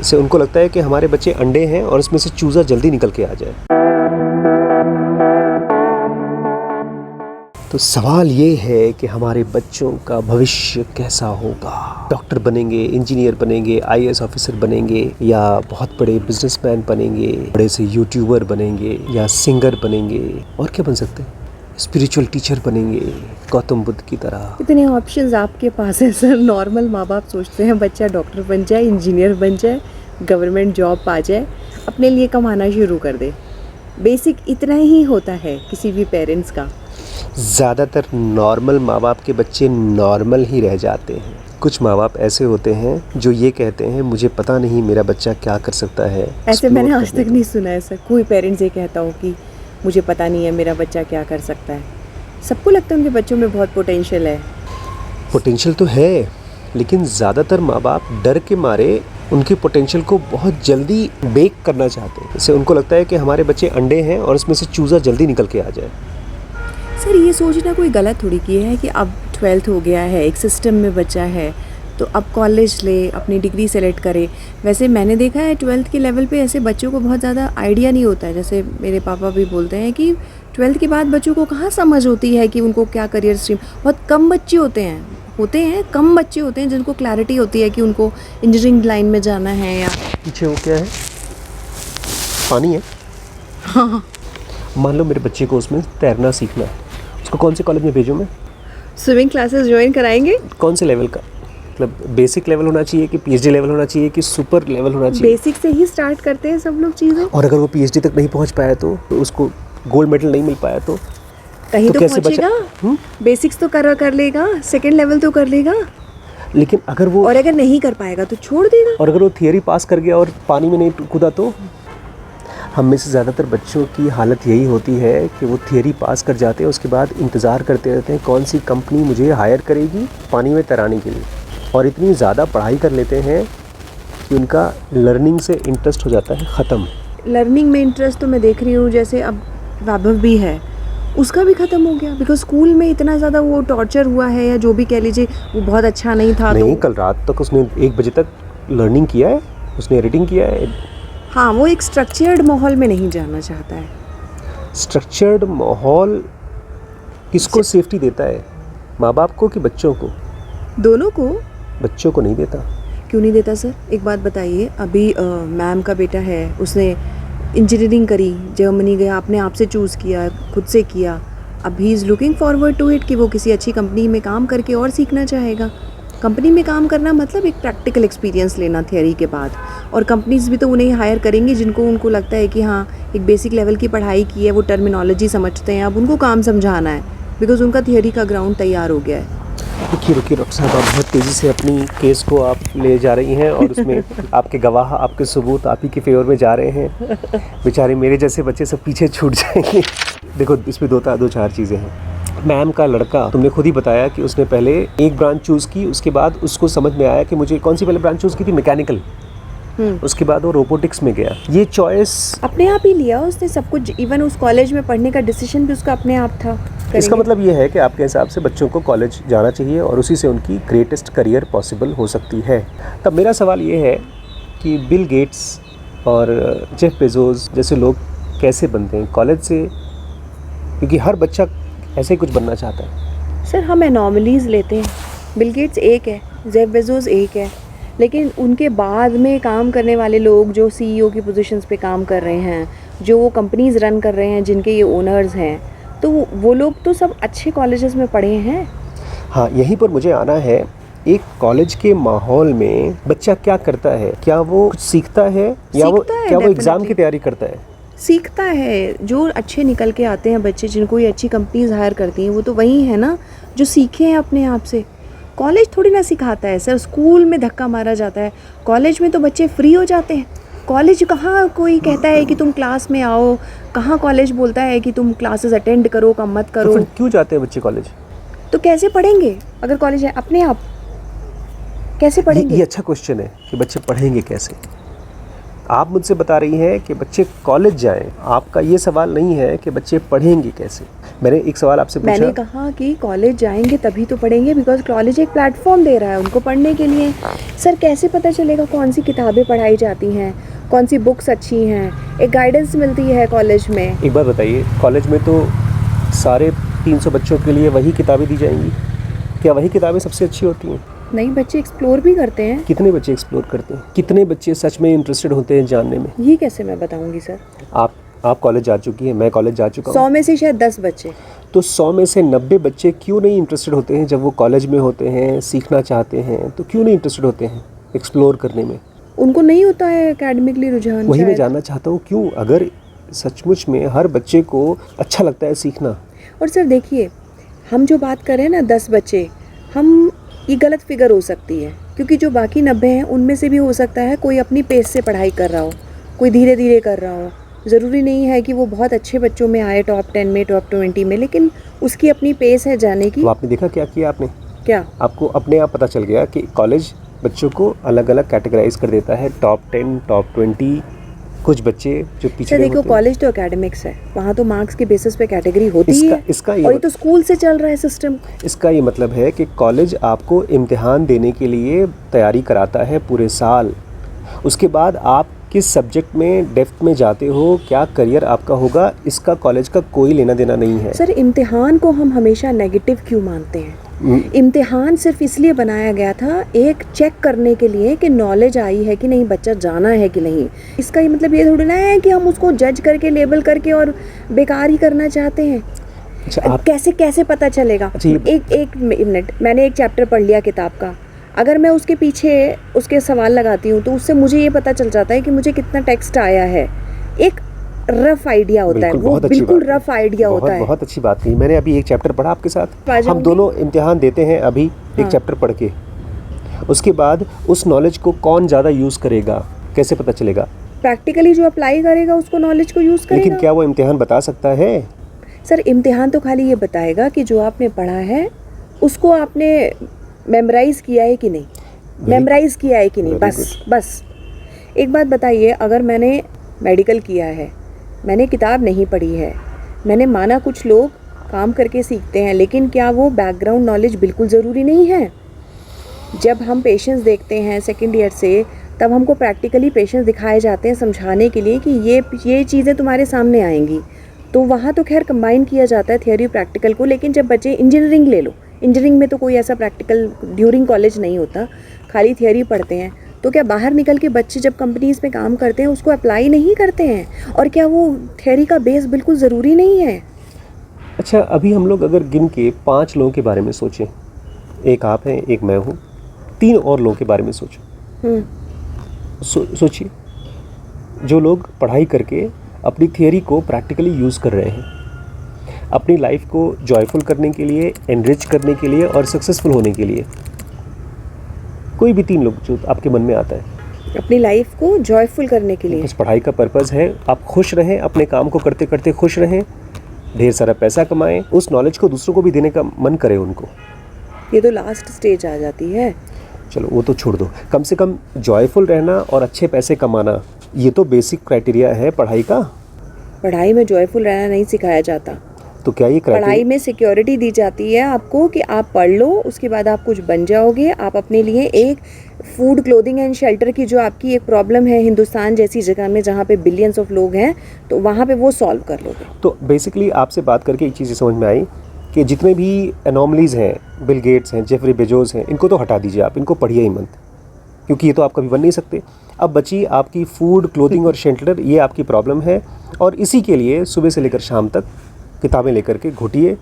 इससे उनको लगता है कि हमारे बच्चे अंडे हैं और इसमें से चूज़ा जल्दी निकल के आ जाए। तो सवाल ये है कि हमारे बच्चों का भविष्य कैसा होगा। डॉक्टर बनेंगे, इंजीनियर बनेंगे, आईएएस ऑफिसर बनेंगे, या बहुत बड़े बिजनेसमैन बनेंगे, बड़े से यूट्यूबर बनेंगे, या सिंगर बनेंगे, और क्या बन सकते हैं, स्पिरिचुअल टीचर बनेंगे गौतम बुद्ध की तरह। इतने ऑप्शंस आपके पास है सर। नॉर्मल माँ बाप सोचते हैं बच्चा डॉक्टर बन जाए, इंजीनियर बन जाए, गवर्नमेंट जॉब पा जाए, अपने लिए कमाना शुरू कर दे। बेसिक इतना ही होता है किसी भी पेरेंट्स का। ज़्यादातर नॉर्मल माँ बाप के बच्चे नॉर्मल ही रह जाते हैं। कुछ माँ बाप ऐसे होते हैं जो ये कहते हैं मुझे पता नहीं मेरा बच्चा क्या कर सकता है। ऐसे मैंने आज तक नहीं सुना है सर, कोई पेरेंट्स ये कहता हो कि मुझे पता नहीं है मेरा बच्चा क्या कर सकता है। सबको लगता है उनके बच्चों में बहुत पोटेंशियल है। पोटेंशियल तो है, लेकिन ज़्यादातर माँ बाप डर के मारे उनके पोटेंशियल को बहुत जल्दी बेक करना चाहते हैं। इससे उनको लगता है कि हमारे बच्चे अंडे हैं और इसमें से चूज़ा जल्दी निकल के आ जाए। सर ये सोचना कोई गलत थोड़ी की है कि अब 12th हो गया है, एक सिस्टम में बच्चा है तो अब कॉलेज ले, अपनी डिग्री सेलेक्ट करे। वैसे मैंने देखा है 12th के लेवल पे ऐसे बच्चों को बहुत ज़्यादा आइडिया नहीं होता है। जैसे मेरे पापा भी बोलते हैं कि 12th के बाद बच्चों को कहाँ समझ होती है कि उनको क्या करियर स्ट्रीम। बहुत कम बच्चे कम बच्चे होते हैं जिनको क्लैरिटी होती है कि उनको इंजीनियरिंग लाइन में जाना है। या पीछे वो क्या है, पानी है। हाँ, मान लो मेरे बच्चे को उसमें तैरना सीखना है, उसको कौन से कॉलेज में भेजूँ मैं? स्विमिंग क्लासेस ज्वाइन कराएंगे। कौन से लेवल का, मतलब बेसिक लेवल होना चाहिए कि पीएचडी लेवल होना चाहिए कि सुपर लेवल होना चाहिए? बेसिक से ही स्टार्ट करते हैं सब लोग चीज़ें। और अगर वो पीएचडी तक नहीं पहुंच पाया तो उसको गोल्ड मेडल नहीं मिल पाया तो कहीं तो कैसे पहुंचेगा। बेसिक्स तो कर लेगा, सेकंड लेवल तो कर लेगा। लेकिन अगर वो, और अगर नहीं कर पाएगा तो छोड़ देगा। और अगर वो थियरी पास कर गया और पानी में नहीं कूदा तो? हम में से ज़्यादातर बच्चों की हालत यही होती है कि वो थियरी पास कर जाते हैं, उसके बाद इंतज़ार करते रहते हैं कौन सी कंपनी मुझे हायर करेगी पानी में तैराने के लिए, और इतनी ज़्यादा पढ़ाई कर लेते हैं कि उनका लर्निंग से इंटरेस्ट हो जाता है ख़त्म। लर्निंग में इंटरेस्ट तो मैं देख रही हूँ, जैसे अब वैभव भी है, उसका भी ख़त्म हो गया बिकॉज स्कूल में इतना ज़्यादा वो टॉर्चर हुआ है, या जो भी कह लीजिए, वो बहुत अच्छा नहीं था। नहीं, तो कल रात तक उसने 1 बजे तक लर्निंग किया है, उसने एडिटिंग किया है। हाँ, वो एक स्ट्रक्चर्ड माहौल में नहीं जाना चाहता है। स्ट्रक्चर्ड माहौल किसको सेफ्टी देता है, माँ बाप को कि बच्चों को? दोनों को। बच्चों को नहीं देता। क्यों नहीं देता सर? एक बात बताइए, अभी मैम का बेटा है, उसने इंजीनियरिंग करी, जर्मनी गया, अपने आप से चूज़ किया, खुद से किया। अब he is looking forward to it कि वो किसी अच्छी कंपनी में काम करके और सीखना चाहेगा। कंपनी में काम करना मतलब एक प्रैक्टिकल एक्सपीरियंस लेना थियरी के बाद। और कंपनीज भी तो उन्हें हायर करेंगी जिनको उनको लगता है कि हाँ एक बेसिक लेवल की पढ़ाई की है, वो टर्मिनोलॉजी समझते हैं, अब उनको काम समझाना है बिकॉज उनका थियरी का ग्राउंड तैयार हो गया है। रुकिए डॉक्टर साहब, आप बहुत तेज़ी से अपनी केस को आप ले जा रही हैं और उसमें आपके गवाह, आपके सबूत आप ही के फेवर में जा रहे हैं। बेचारे मेरे जैसे बच्चे सब पीछे छूट जाएंगे। देखो, इसमें दो चार चीज़ें हैं। मैम का लड़का, तुमने खुद ही बताया कि उसने पहले एक ब्रांच चूज़ की, उसके बाद उसको समझ में आया कि मुझे कौन सी पहले ब्रांच चूज़ की थी, मैकेनिकल। उसके बाद वो रोबोटिक्स में गया। ये चॉइस अपने आप ही लिया उसने सब कुछ, इवन उस कॉलेज में पढ़ने का डिसीजन भी उसका अपने आप था। इसका मतलब ये है कि आपके हिसाब से बच्चों को कॉलेज जाना चाहिए और उसी से उनकी ग्रेटेस्ट करियर पॉसिबल हो सकती है। तब मेरा सवाल ये है कि बिल गेट्स और जेफ बेजोस जैसे लोग कैसे बनते हैं कॉलेज से, क्योंकि हर बच्चा ऐसे ही कुछ बनना चाहता है। सर हम एनॉमलीज लेते हैं, बिल गेट्स एक है, जेफ बेजोस एक है, लेकिन उनके बाद में काम करने वाले लोग जो सीईओ की पोजीशंस पे काम कर रहे हैं, जो वो कंपनीज रन कर रहे हैं, जिनके ये ओनर्स हैं, तो वो लोग तो सब अच्छे कॉलेजेस में पढ़े हैं। हाँ, यहीं पर मुझे आना है। एक कॉलेज के माहौल में बच्चा क्या करता है? क्या वो कुछ सीखता है या वो एग्ज़ाम की तैयारी करता है? सीखता है। जो अच्छे निकल के आते हैं बच्चे, जिनको ये अच्छी कंपनीज हायर करती हैं, वो तो वही है ना जो सीखे हैं अपने आप से। कॉलेज थोड़ी ना सिखाता है सर, स्कूल में धक्का मारा जाता है, कॉलेज में तो बच्चे फ्री हो जाते हैं। कॉलेज कहाँ कोई कहता है कि तुम क्लास में आओ, कहाँ कॉलेज बोलता है कि तुम क्लासेस अटेंड करो, कम मत करो। तो फिर क्यों जाते हैं बच्चे कॉलेज? तो कैसे पढ़ेंगे अगर कॉलेज है? अपने आप कैसे पढ़ेंगे? ये अच्छा क्वेश्चन है कि बच्चे पढ़ेंगे कैसे। आप मुझसे बता रही हैं कि बच्चे कॉलेज जाएं, आपका ये सवाल नहीं है कि बच्चे पढ़ेंगे कैसे। मैंने एक सवाल आपसे पूछा। मैंने कहा कि कॉलेज जाएंगे तभी तो पढ़ेंगे, बिकॉज कॉलेज एक प्लेटफॉर्म दे रहा है उनको पढ़ने के लिए। सर कैसे पता चलेगा कौन सी किताबें पढ़ाई जाती हैं, कौन सी बुक्स अच्छी हैं? एक गाइडेंस मिलती है कॉलेज में। एक बात बताइए, कॉलेज में तो सारे 300 बच्चों के लिए वही किताबें दी जाएंगी, क्या वही किताबें सबसे अच्छी होती हैं? नहीं, बच्चे एक्सप्लोर भी करते हैं। कितने बच्चे एक्सप्लोर करते हैं? कितने बच्चे सच में इंटरेस्टेड होते हैं जानने में? ये कैसे मैं बताऊंगी सर? आप कॉलेज जा चुकी हैं, मैं कॉलेज जा चुका 100 हूँ। में से शायद 10 बच्चे। तो 100 में से 90 बच्चे क्यों नहीं इंटरेस्टेड होते हैं? जब वो कॉलेज में होते हैं, सीखना चाहते हैं, तो क्यों नहीं इंटरेस्टेड होते हैं एक्सप्लोर करने में? उनको नहीं होता है एकेडमिकली रुझान। वही मैं शायद। जानना चाहता हूँ, क्यों? अगर सचमुच में हर बच्चे को अच्छा लगता है सीखना। और सर देखिए, हम जो बात कर रहे हैं ना 10 बच्चे, हम ये गलत फिगर हो सकती है, क्योंकि जो बाकी 90 हैं उनमें से भी हो सकता है कोई अपनी पेस से पढ़ाई कर रहा हो, कोई धीरे धीरे कर रहा हो। ज़रूरी नहीं है कि वो बहुत अच्छे बच्चों में आए, टॉप 10 में, टॉप 20 में, लेकिन उसकी अपनी पेस है जाने की। तो आपने देखा क्या किया आपने? क्या? आपको अपने आप पता चल गया कि कॉलेज बच्चों को अलग अलग कैटेगराइज कर देता है, टॉप 10, टॉप 20, कुछ बच्चे जो सर पीछे देखो, कॉलेज तो एकेडमिक्स है, वहाँ तो मार्क्स के बेसिस पे कैटेगरी होती ही है। इसका और ये तो स्कूल से चल रहा है सिस्टम। इसका ये मतलब है कि कॉलेज आपको इम्तिहान देने के लिए तैयारी कराता है पूरे साल। उसके बाद आप किस सब्जेक्ट में डेप्थ में जाते हो, क्या करियर आपका होगा, इसका कॉलेज का कोई लेना देना नहीं है। सर इम्तिहान को हम हमेशा नेगेटिव क्यों मानते हैं? इम्तिहान सिर्फ इसलिए बनाया गया था एक चेक करने के लिए कि नॉलेज आई है कि नहीं, बच्चा जाना है कि नहीं। इसका ये मतलब ये थोड़ी ना है कि हम उसको जज करके, लेबल करके और बेकार ही करना चाहते हैं। अच्छा, कैसे पता चलेगा? अच्छा, एक मिनट, मैंने एक चैप्टर पढ़ लिया किताब का, अगर मैं उसके पीछे उसके सवाल लगाती हूँ तो उससे मुझे ये पता चल जाता है कि मुझे कितना टेक्स्ट आया है। एक रफ आइडिया होता है, वो बिल्कुल रफ आइडिया होता है। बहुत अच्छी बात कही। मैंने अभी एक चैप्टर पढ़ा आपके साथ, हम दोनों इम्तिहान देते हैं अभी एक चैप्टर पढ़ के। उसके बाद उस नॉलेज को कौन ज़्यादा यूज़ करेगा, कैसे पता चलेगा? प्रैक्टिकली जो अप्लाई करेगा उसको नॉलेज को यूज़ करेगा। लेकिन क्या वो इम्तिहान बता सकता है? सर इम्तिहान तो खाली ये बताएगा कि जो आपने पढ़ा है उसको आपने मेमोराइज किया है कि नहीं, मेमोराइज किया है कि नहीं, बस। एक बात बताइए, अगर मैंने मेडिकल किया है, मैंने किताब नहीं पढ़ी है, मैंने माना कुछ लोग काम करके सीखते हैं, लेकिन क्या वो बैकग्राउंड नॉलेज बिल्कुल ज़रूरी नहीं है? जब हम पेशेंट्स देखते हैं सेकेंड ईयर से, तब हमको प्रैक्टिकली पेशेंट्स दिखाए जाते हैं समझाने के लिए कि ये चीज़ें तुम्हारे सामने आएंगी। तो वहाँ तो खैर कंबाइन किया जाता है थियोरी प्रैक्टिकल को। लेकिन जब बच्चे इंजीनियरिंग ले लो, इंजीनियरिंग में तो कोई ऐसा प्रैक्टिकल ड्यूरिंग कॉलेज नहीं होता, खाली थियोरी पढ़ते हैं। तो क्या बाहर निकल के बच्चे जब कंपनीज़ में काम करते हैं उसको अप्लाई नहीं करते हैं? और क्या वो थियोरी का बेस बिल्कुल ज़रूरी नहीं है? अच्छा, अभी हम लोग अगर गिन के 5 लोगों के बारे में सोचें, एक आप हैं, एक मैं हूँ, 3 और लोगों के बारे में सोचो। सोचिए, जो लोग पढ़ाई करके अपनी थियोरी को प्रैक्टिकली यूज़ कर रहे हैं, अपनी लाइफ को जॉयफुल करने के लिए, एनरिच करने के लिए और सक्सेसफुल होने के लिए। कोई भी 3 लोग जो आपके मन में आता है। अपनी लाइफ को जॉयफुल करने के लिए बस पढ़ाई का पर्पज़ है आप खुश रहें, अपने काम को करते करते खुश रहें, ढेर सारा पैसा कमाएं, उस नॉलेज को दूसरों को भी देने का मन करे उनको। ये तो लास्ट स्टेज आ जाती है। चलो वो तो छोड़ दो, कम से कम जॉयफुल रहना और अच्छे पैसे कमाना, ये तो बेसिक क्राइटेरिया है पढ़ाई का। पढ़ाई में जॉयफुल रहना नहीं सिखाया जाता। तो क्या ये पढ़ाई में सिक्योरिटी दी जाती है आपको कि आप पढ़ लो, उसके बाद आप कुछ बन जाओगे, आप अपने लिए एक फूड, क्लोथिंग एंड शेल्टर की जो आपकी एक प्रॉब्लम है हिंदुस्तान जैसी जगह में जहाँ पे बिलियंस ऑफ लोग हैं, तो वहाँ पे वो सॉल्व कर लोगे। तो बेसिकली आपसे बात करके एक चीज़ समझ में आई कि जितने भी एनॉमलीज़ हैं, बिल गेट्स हैं, जेफरी बेजोस हैं, इनको तो हटा दीजिए आप, इनको पढ़िए ही मत, क्योंकि ये तो आप कभी बन नहीं सकते। अब बची आपकी फूड, क्लोथिंग और शेल्टर, ये आपकी प्रॉब्लम है, और इसी के लिए सुबह से लेकर शाम तक किताबें लेकर के घुटिए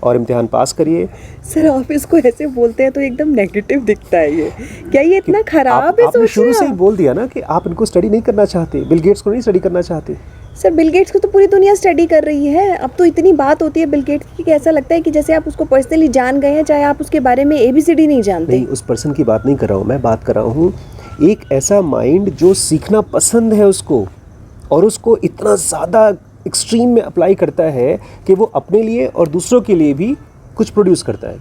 और इम्तिहान पास करिए। सर आप इसको ऐसे बोलते हैं तो एकदम नेगेटिव दिखता है। ये क्या ये इतना खराब है? आपने शुरू से ही बोल दिया ना कि आप इनको स्टडी नहीं करना चाहते, बिल गेट्स को नहीं स्टडी करना चाहते। सर बिल गेट्स को तो पूरी दुनिया स्टडी कर रही है। अब तो इतनी बात होती है बिल गेट्स की कि ऐसा लगता है कि जैसे आप उसको पर्सनली जान गए हैं, चाहे आप उसके बारे में ABCD नहीं जानते। नहीं, उस पर्सन की बात नहीं कर रहा हूँ मैं, बात कर रहा हूँ एक ऐसा माइंड जो सीखना पसंद है उसको, और उसको इतना ज़्यादा एक्सट्रीम में अप्लाई करता है कि वो अपने लिए और दूसरों के लिए भी कुछ प्रोड्यूस करता है।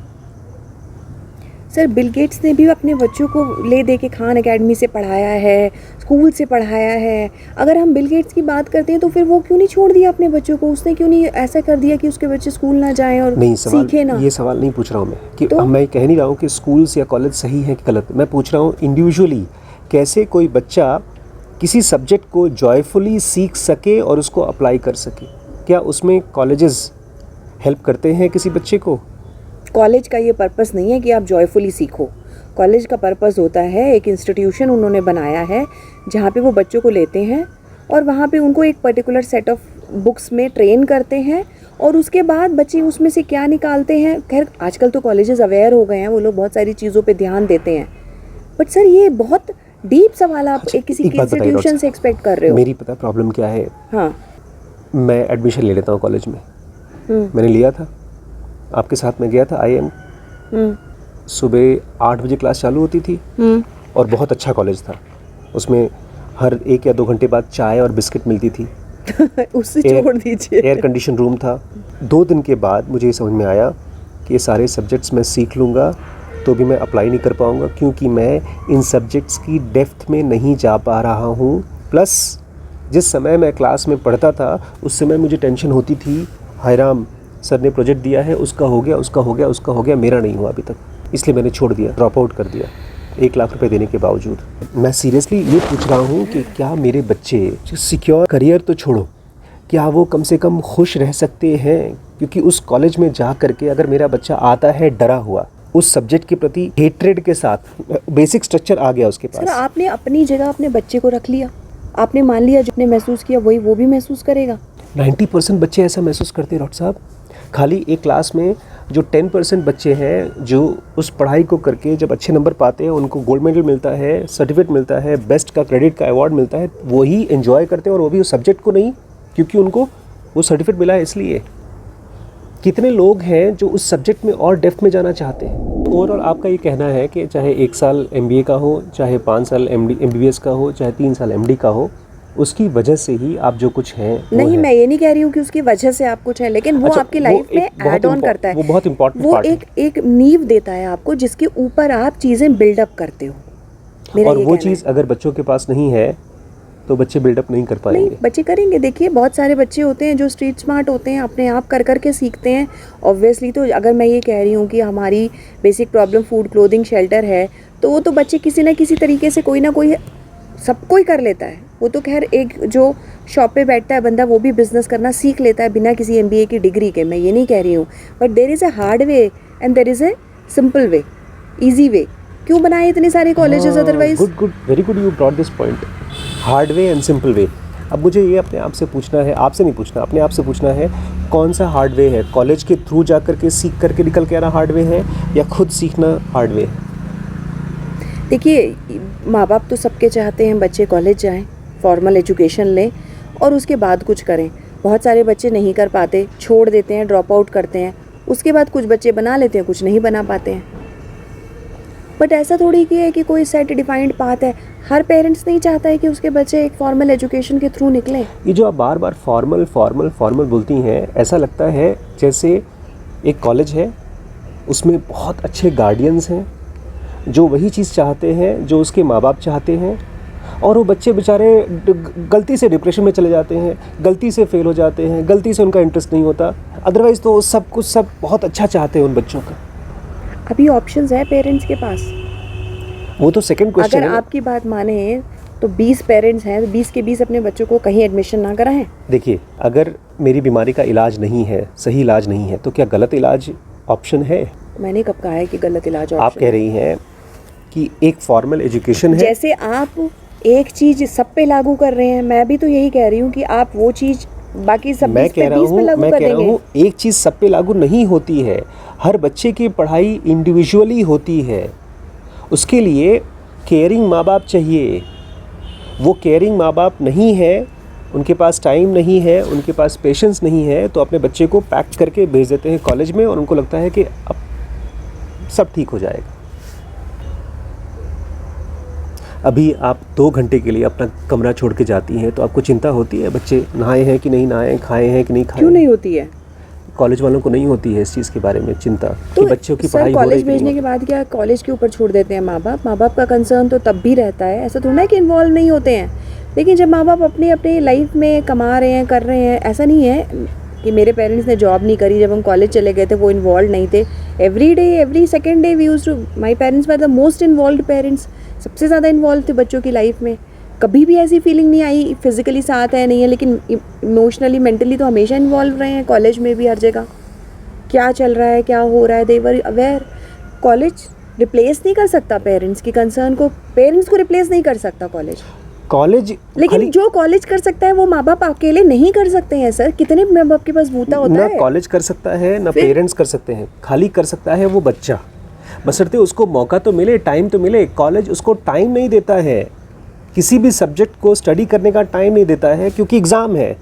सर बिल गेट्स ने भी अपने बच्चों को ले दे के खान एकेडमी से पढ़ाया है, स्कूल से पढ़ाया है। अगर हम बिल गेट्स की बात करते हैं तो फिर वो क्यों नहीं छोड़ दिया अपने बच्चों को? उसने क्यों नहीं ऐसा कर दिया कि उसके बच्चे स्कूल ना जाएं और नहीं, सीखें ना? ये सवाल नहीं पूछ रहा हूँ मैं कि तो? मैं कह नहीं रहा हूँ कि स्कूल्स या कॉलेज सही है कि गलत। मैं पूछ रहा हूँ इंडिविजुअली कैसे कोई बच्चा किसी सब्जेक्ट को जॉयफुली सीख सके और उसको अप्लाई कर सके। क्या उसमें कॉलेजेस हेल्प करते हैं किसी बच्चे को? कॉलेज का ये पर्पस नहीं है कि आप जॉयफुली सीखो। कॉलेज का पर्पस होता है, एक इंस्टीट्यूशन उन्होंने बनाया है जहाँ पे वो बच्चों को लेते हैं और वहाँ पे उनको एक पर्टिकुलर सेट ऑफ बुक्स में ट्रेन करते हैं और उसके बाद बच्चे उसमें से क्या निकालते हैं। खैर आजकल तो कॉलेजेस अवेयर हो गए हैं, वो लोग बहुत सारी चीज़ों पे ध्यान देते हैं। बट सर ये बहुत डीप सवाल आप अच्छा, एक किसी एक बात बताइए इंस्टीट्यूशन डॉक्टर से एक्सपेक्ट कर रहे हो। मेरी पता प्रॉब्लम क्या है। हाँ। मैं एडमिशन ले लेता हूँ कॉलेज में। मैंने लिया था, आपके साथ में गया था IIM। सुबह 8 बजे क्लास चालू होती थी और बहुत अच्छा कॉलेज था। उसमें हर 1 या 2 घंटे बाद चाय और बिस्किट मिलती थी। उससे छोड़ दीजिए। एयर कंडीशन रूम था। 2 दिन के बाद मुझे ये समझ में आया कि ये सारे सब्जेक्ट्स मैं सीख लूँगा तो भी मैं अप्लाई नहीं कर पाऊँगा क्योंकि मैं इन सब्जेक्ट्स की डेप्थ में नहीं जा पा रहा हूँ। प्लस जिस समय मैं क्लास में पढ़ता था उस समय मुझे टेंशन होती थी, हाय राम सर ने प्रोजेक्ट दिया है, उसका हो गया, उसका हो गया, उसका हो गया, मेरा नहीं हुआ अभी तक। इसलिए मैंने छोड़ दिया, ड्रॉप आउट कर दिया 1 लाख रुपए देने के बावजूद। मैं सीरियसली ये पूछ रहा हूँ कि क्या मेरे बच्चे सिक्योर करियर तो छोड़ो, क्या वो कम से कम खुश रह सकते हैं? क्योंकि उस कॉलेज में जा करके अगर मेरा बच्चा आता है डरा हुआ, उस सब्जेक्ट के प्रति हेट्रेड के साथ, बेसिक स्ट्रक्चर आ गया उसके सर पास। आपने अपनी जगह अपने बच्चे को रख लिया, आपने मान लिया जितने महसूस किया वही वो भी महसूस करेगा। 90% बच्चे ऐसा महसूस करते हैं डॉक्टर साहब। खाली एक क्लास में जो 10% बच्चे हैं जो उस पढ़ाई को करके जब अच्छे नंबर पाते हैं, उनको गोल्ड मेडल मिलता है, सर्टिफिकेट मिलता है, बेस्ट का क्रेडिट का अवार्ड मिलता है, वही एंजॉय करते हैं और वो भी उस सब्जेक्ट को नहीं, क्योंकि उनको वो सर्टिफिकेट मिला है इसलिए। कितने लोग हैं जो उस सब्जेक्ट में और डेप्थ में जाना चाहते हैं? ओवरऑल आपका ये कहना है कि चाहे 1 साल MBA का हो, चाहे 5 साल MBBS का हो, चाहे 3 साल MD का हो, उसकी वजह से ही आप जो कुछ हैं नहीं, मैं ये नहीं कह रही हूँ कि उसकी वजह से आप कुछ है, लेकिन वो अच्छा, आपकी लाइफ में ऐड ऑन करता है। वो बहुत इंपॉर्टेंट वो पार्ट है। एक नींव देता है आपको जिसके ऊपर आप चीज़ें बिल्डअप करते हो। मेरा और ये वो कहना चीज़ अगर बच्चों के पास नहीं है तो बच्चे बिल्डअप नहीं कर नहीं, पाएंगे। बच्चे करेंगे। देखिए बहुत सारे बच्चे होते हैं जो स्ट्रीट स्मार्ट होते हैं, अपने आप कर करके सीखते हैं। ऑब्वियसली तो अगर मैं ये कह रही हूँ कि हमारी basic problem food, clothing, shelter है, तो वो तो बच्चे किसी ना किसी तरीके से कोई ना कोई सब कोई कर लेता है। वो तो खैर एक जो शॉप पे बैठता है बंदा वो भी बिजनेस करना सीख लेता है बिना किसी MBA की डिग्री के, मैं ये नहीं कह रही हूँ। But there is a hard way and there is a simple way, easy way. क्यों बनाए इतने सारे colleges otherwise? Good, very good, you brought this point, hard way and simple way. अब मुझे ये अपने आप से पूछना है, आपसे नहीं पूछना, अपने आप से पूछना है, कौन सा हार्ड वे है? कॉलेज के थ्रू जा करके सीख करके निकल के आना हार्ड वे है या खुद सीखना हार्ड वे है? देखिए माँ बाप तो सबके चाहते हैं बच्चे कॉलेज जाएं, फॉर्मल एजुकेशन लें और उसके बाद कुछ करें। बहुत सारे बच्चे नहीं कर पाते, छोड़ देते हैं, ड्रॉप आउट करते हैं। उसके बाद कुछ बच्चे बना लेते हैं, कुछ नहीं बना पाते हैं। बट ऐसा थोड़ी कि है कि कोई सेट डिफाइंड पाथ है। हर पेरेंट्स नहीं चाहता है कि उसके बच्चे एक फॉर्मल एजुकेशन के थ्रू निकलें। ये जो आप बार बार फॉर्मल फॉर्मल फॉर्मल बोलती हैं, ऐसा लगता है जैसे एक कॉलेज है, उसमें बहुत अच्छे गार्डियंस हैं जो वही चीज़ चाहते हैं जो उसके माँ बाप चाहते हैं, और वो बच्चे बेचारे गलती से डिप्रेशन में चले जाते हैं, गलती से फेल हो जाते हैं, गलती से उनका इंटरेस्ट नहीं होता। अदरवाइज़ तो सब कुछ सब बहुत अच्छा चाहते हैं उन बच्चों का। अभी ऑप्शंस है पेरेंट्स के पास। वो तो सेकंड क्वेश्चन अगर है। आपकी बात माने तो 20 पेरेंट्स हैं, 20 के 20 अपने बच्चों को कहीं एडमिशन ना कराएं। देखिए, अगर मेरी बीमारी का इलाज नहीं है, सही इलाज नहीं है, तो क्या गलत इलाज ऑप्शन है? मैंने कब कहा है कि गलत इलाज ऑप्शन आप कह रही हैं कि एक फॉर्मल एजुकेशन है। जैसे आप एक चीज सब पे लागू कर रहे हैं, मैं भी तो यही कह रही हूँ कि आप वो चीज बाकी सब 20 पे लागू कर देंगे। एक चीज़ सब पे लागू नहीं होती है। हर बच्चे की पढ़ाई इंडिविजुअली होती है। उसके लिए केयरिंग माँ बाप चाहिए। वो केयरिंग माँ बाप नहीं है, उनके पास टाइम नहीं है, उनके पास पेशेंस नहीं है, तो अपने बच्चे को पैक करके भेज देते हैं कॉलेज में और उनको लगता है कि अब सब ठीक हो जाएगा। अभी आप 2 घंटे के लिए अपना कमरा छोड़ के जाती हैं तो आपको चिंता होती है बच्चे नहाए हैं कि नहीं नहाए, खाए हैं कि नहीं खाए? क्यों नहीं होती है? कॉलेज वालों को नहीं होती है इस चीज़ के बारे में चिंता कि बच्चों की सर पढ़ाई हो रही कॉलेज है कि नहीं भेजने हो के बाद क्या कॉलेज के ऊपर छोड़ देते हैं माँ बाप का कंसर्न तो तब भी रहता है, ऐसा थोड़ा है कि इन्वॉल्व नहीं होते हैं। लेकिन जब माँ बाप अपने अपने लाइफ में कमा रहे हैं, कर रहे हैं, ऐसा नहीं है कि मेरे पेरेंट्स ने जॉब नहीं करी, जब हम कॉलेज चले गए थे वो इन्वॉल्व नहीं थे। Every day every second day we used to, my parents were the most involve parents, सबसे ज़्यादा इन्वॉल्व थे बच्चों की लाइफ में। कभी भी ऐसी फीलिंग नहीं आई फिजिकली साथ है नहीं है, लेकिन इमोशनली मेंटली तो हमेशा इन्वॉल्व रहे हैं, कॉलेज में भी हर जगह क्या चल रहा है क्या हो रहा है दे वर अवेयर। कॉलेज रिप्लेस नहीं कर सकता पेरेंट्स की कंसर्न को, पेरेंट्स को रिप्लेस नहीं कर सकता कॉलेज, लेकिन जो कॉलेज कर सकता है वो माँ बाप अकेले नहीं कर सकते हैं सर। कितने माँ बाप के पास बूता होता है। ना कॉलेज कर सकता है ना पेरेंट्स कर सकते हैं, खाली कर सकता है वो बच्चा, बशर्ते उसको मौका तो मिले, टाइम तो मिले। कॉलेज उसको टाइम नहीं देता है, किसी भी सब्जेक्ट को स्टडी करने का टाइम नहीं देता है क्योंकि एग्ज़ाम है।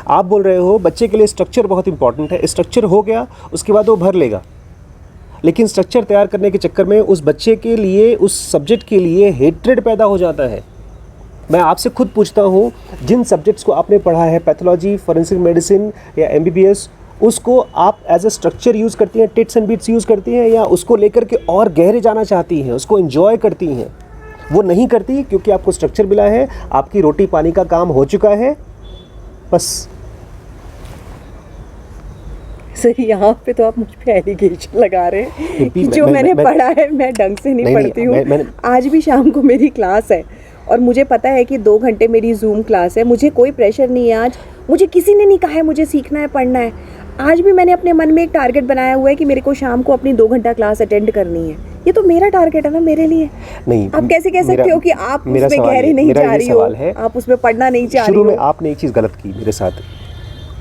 आप बोल रहे हो बच्चे के लिए स्ट्रक्चर बहुत इंपॉर्टेंट है, स्ट्रक्चर हो गया उसके बाद वो भर लेगा, लेकिन स्ट्रक्चर तैयार करने के चक्कर में उस बच्चे के लिए, उस सब्जेक्ट के लिए हेट्रेड पैदा हो जाता है। मैं आपसे खुद पूछता हूँ, जिन सब्जेक्ट्स को आपने पढ़ा है, पैथोलॉजी, फॉरेंसिक मेडिसिन या MBBS, उसको आप एज अ स्ट्रक्चर यूज़ करती हैं, टिट्स एंड बीट्स यूज़ करती हैं, या उसको लेकर के और गहरे जाना चाहती हैं, उसको एंजॉय करती हैं? वो नहीं करती क्योंकि आपको स्ट्रक्चर मिला है, आपकी रोटी पानी का काम हो चुका है, बस। सर यहाँ पे तो आप मुझ पे एलिगेशन लगा रहे हैं कि जो मैंने पढ़ा है मैं ढंग से नहीं पढ़ती हूँ। आज भी शाम को मेरी क्लास है और मुझे पता है कि 2 घंटे मेरी जूम क्लास है, मुझे कोई प्रेशर नहीं है। आज मुझे किसी ने नहीं कहा है मुझे सीखना है, पढ़ना है। आज भी मैंने अपने मन में एक टारगेट बनाया हुआ है कि मेरे को शाम को अपनी 2 घंटा क्लास अटेंड करनी है। ये तो मेरा टारगेट है ना, मेरे लिए। नहीं, आप कैसे कह सकते हो कि आप उसमें गहरे नहीं जा रही हो, आप उसमें पढ़ना नहीं चाह रही हो? शुरू में आपने एक चीज़ गलत की मेरे साथ,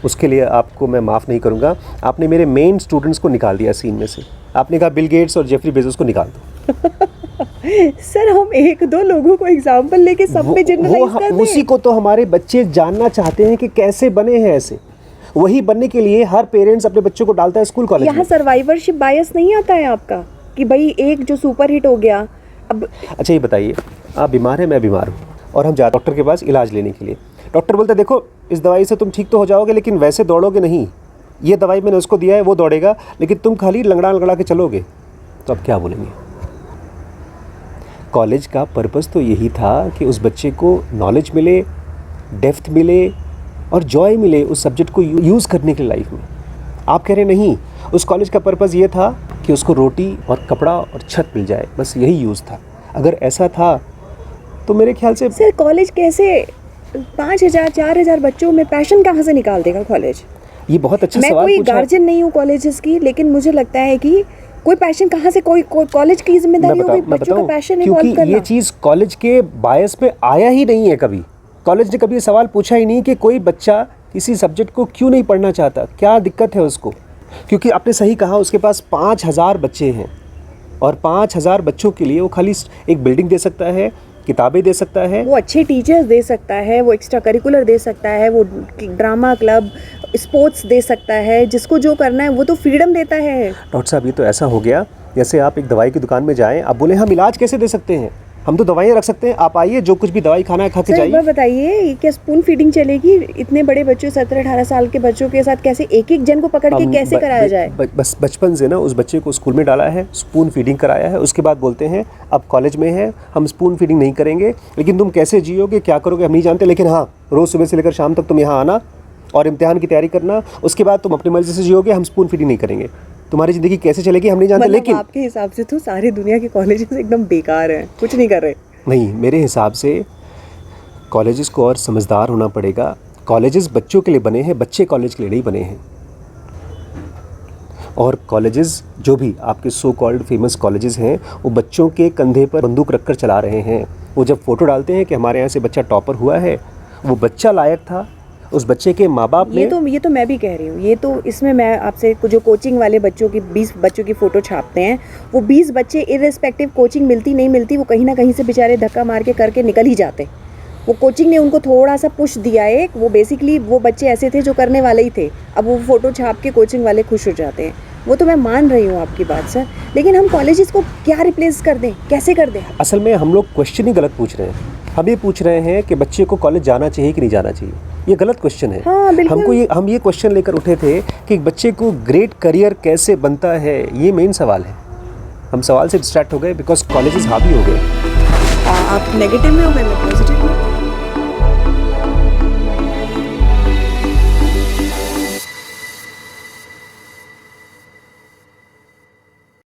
उसके लिए आपको मैं माफ़ नहीं करूँगा। आपने मेरे मेन स्टूडेंट्स को निकाल दिया सीन में से। आपने कहा बिल गेट्स और जेफरी बेजोस को निकाल दो। सर हम 1-2 लोगों को एग्जाम्पल लेके सब पे जनरलाइज कर दें। उसी को तो हमारे बच्चे जानना चाहते हैं कि कैसे बने हैं ऐसे। वही बनने के लिए हर पेरेंट्स अपने बच्चों को डालता है स्कूल कॉलेज में। यहाँ सर्वाइवरशिप बायस नहीं आता है आपका कि भाई एक जो सुपर हिट हो गया अब। अच्छा ये बताइए, आप बीमार हैं, मैं बीमार हूँ और हम जाते डॉक्टर के पास इलाज लेने के लिए। डॉक्टर बोलते देखो इस दवाई से तुम ठीक तो हो जाओगे लेकिन वैसे दौड़ोगे नहीं, ये दवाई मैंने उसको दिया है वो दौड़ेगा, लेकिन तुम खाली लंगड़ा लंगड़ा के चलोगे। तो अब क्या बोलेंगे? कॉलेज का पर्पस तो यही था कि उस बच्चे को नॉलेज मिले, डेप्थ मिले और जॉय मिले उस सब्जेक्ट को यूज़ करने के लाइफ में। आप कह रहे नहीं, उस कॉलेज का पर्पस ये था कि उसको रोटी और कपड़ा और छत मिल जाए, बस यही यूज़ था। अगर ऐसा था तो मेरे ख्याल से सर कॉलेज कैसे 5,000 4,000 बच्चों में पैशन कहाँ से निकाल देगा कॉलेज? ये बहुत अच्छा सवाल पूछा। मैं कोई पूछा। गार्जियन नहीं हूँ कॉलेजेस की, लेकिन मुझे लगता है कि कोई पैशन कहाँ से, कोई कॉलेज की जिम्मेदारी होगी बच्चों का पैशन इवॉल्व करना। ये चीज़ कॉलेज के बायस में आया ही नहीं है कभी। कॉलेज ने कभी ये सवाल पूछा ही नहीं कि कोई बच्चा किसी सब्जेक्ट को क्यों नहीं पढ़ना चाहता, क्या दिक्कत है उसको। क्योंकि आपने सही कहा, उसके पास 5,000 बच्चे हैं और 5,000 बच्चों के लिए वो खाली एक बिल्डिंग दे सकता है, किताबें दे सकता है, वो अच्छे टीचर्स दे सकता है, वो एक्स्ट्रा करिकुलर दे सकता है, वो ड्रामा क्लब, स्पोर्ट्स दे सकता है। जिसको जो करना है वो तो फ्रीडम देता है। डॉक्टर साहब ये तो ऐसा हो गया जैसे आप एक दवाई की दुकान में जाएं, आप बोले हम इलाज कैसे दे सकते हैं, हम तो दवाइयाँ रख सकते हैं, आप आइए जो कुछ भी दवाई खाना है खा के जाइए। बताइए क्या स्पून फीडिंग चलेगी? इतने बड़े बच्चों 17-18 साल के बच्चों के साथ कैसे एक जन को पकड़ के कैसे कराया जाए? बस बचपन से ना उस बच्चे को स्कूल में डाला है, स्पून फीडिंग कराया है, उसके बाद बोलते हैं अब कॉलेज में है हम स्पून फीडिंग नहीं करेंगे, लेकिन तुम कैसे जियोगे क्या करोगे हम नहीं जानते, लेकिन हाँ रोज़ सुबह से लेकर शाम तक तुम यहाँ आना और इम्तिहान की तैयारी करना, उसके बाद तुम अपनी मर्जी से जियोगे, हम स्पून फीडिंग नहीं करेंगे। तुम्हारी ज़िंदगी कैसे चलेगी हम नहीं जानते। लेकिन आपके हिसाब से तो सारी दुनिया के कॉलेजेस एकदम बेकार हैं, कुछ नहीं कर रहे। नहीं, मेरे हिसाब से कॉलेजेस को और समझदार होना पड़ेगा। कॉलेजेस बच्चों के लिए बने हैं, बच्चे कॉलेज के लिए नहीं बने हैं। और कॉलेजेस जो भी आपके सो कॉल्ड फेमस कॉलेजेस हैं वो बच्चों के कंधे पर बंदूक रखकर चला रहे हैं। वो जब फ़ोटो डालते हैं कि हमारे यहाँ से बच्चा टॉपर हुआ है, वो बच्चा लायक था, उस बच्चे के माँ बाप ने ये तो मैं भी कह रही हूँ। ये तो इसमें मैं आपसे जो कोचिंग वाले बच्चों की 20 बच्चों की फ़ोटो छापते हैं, वो 20 बच्चे इर्रेस्पेक्टिव कोचिंग मिलती नहीं मिलती, वो कहीं ना कहीं से बेचारे धक्का मार के करके निकल ही जाते। वो कोचिंग ने उनको थोड़ा सा पुश दिया है, वो बेसिकली वो बच्चे ऐसे थे जो करने वाले ही थे, अब वो फ़ोटो छाप के कोचिंग वाले खुश हो जाते हैं। वो तो मैं मान रही हूँ आपकी बात सर, लेकिन हम कॉलेजेस को क्या रिप्लेस कर दें, कैसे कर दें? असल में हम लोग क्वेश्चन ही गलत पूछ रहे हैं। हम ये पूछ रहे हैं कि बच्चे को कॉलेज जाना चाहिए कि नहीं जाना चाहिए। ये गलत क्वेश्चन है। हाँ, बिल्कुल। हम ये क्वेश्चन लेकर उठे थे कि एक बच्चे को ग्रेट करियर कैसे बनता है, ये मेन सवाल है। हम सवाल से डिस्ट्रैक्ट हो गए बिकॉज कॉलेजेस हावी हो गए। आप नेगेटिव में हो, मैं पॉजिटिव में।